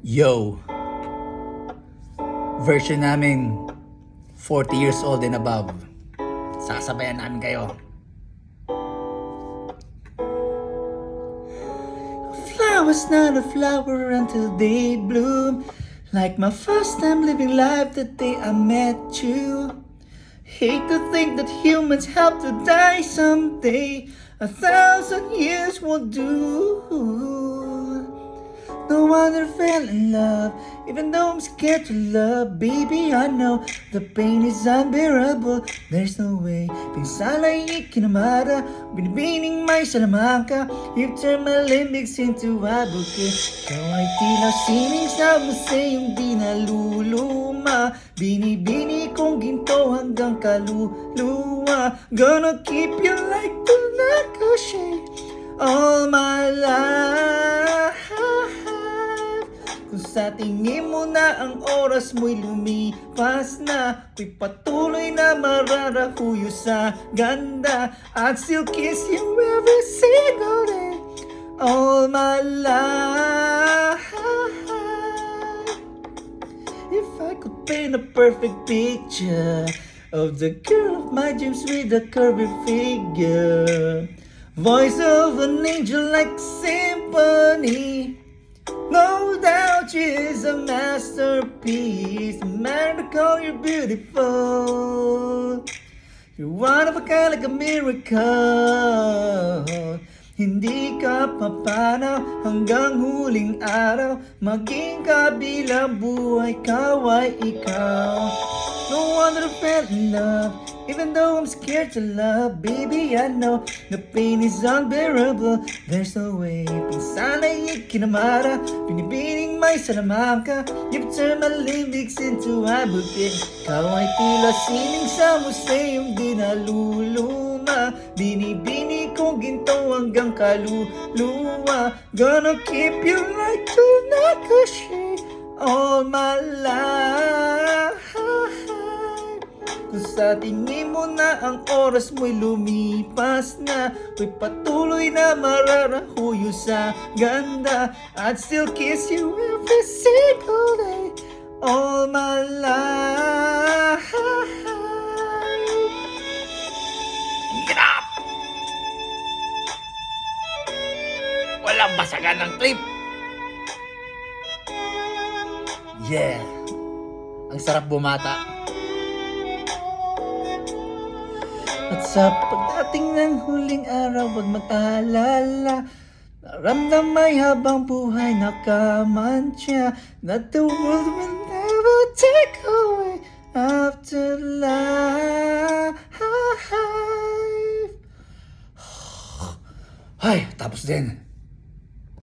Yo, version namin 40 years old and above. Sasabayan namin kayo. A flower's not a flower until they bloom. Like my first time living life the day I met you. Hate to think that humans have to die someday. 1,000 years won't do. No wonder I fell in love, even though I'm scared to love. Baby, I know the pain is unbearable. There's no way. Pinsala'y ikinamara, binibining may salamangka. You turn my limbics into abuke. Ikaw ay tila sining sa museyong di naluluma. Binibini kong ginto hanggang kaluluwa. Gonna keep you like the nakashay all my life. Kung sa tingin mo na ang oras mo'y lumipas na, ko'y patuloy na mararahuyo sa ganda. I'd still kiss you every single day, all my life. If I could paint a perfect picture of the girl of my dreams with a curvy figure, voice of an angel like symphony, no doubt she's a masterpiece. Man, to call you beautiful. You're one of a kind, like a miracle. Hindi ka papanaw hanggang huling araw. Maging kabilang buhay, ikaw ay ikaw. No wonder I fell in love, even though I'm scared to love. Baby, I know the pain is unbearable. There's no way. Pinsana'y ikinamara, binibining may salamangka. You turn my limbics into abuke. Ikaw ay tila sining sa museyong di naluluma. Binibini kong ginto hanggang kaluluwa. Gonna keep you like the nakashay all my life. Kung sa tingin mo na ang oras mo'y lumipas na, ko'y patuloy na mararahuyo sa ganda. I'd still kiss you every single day, all my life. Get up! Walang basagan ng trip. Yeah, ang sarap bumata. At sa pagdating ng huling araw, wag mag-alala. Naramdamay habang buhay nakamantya, that the world will never take away after life. Ay, tapos din.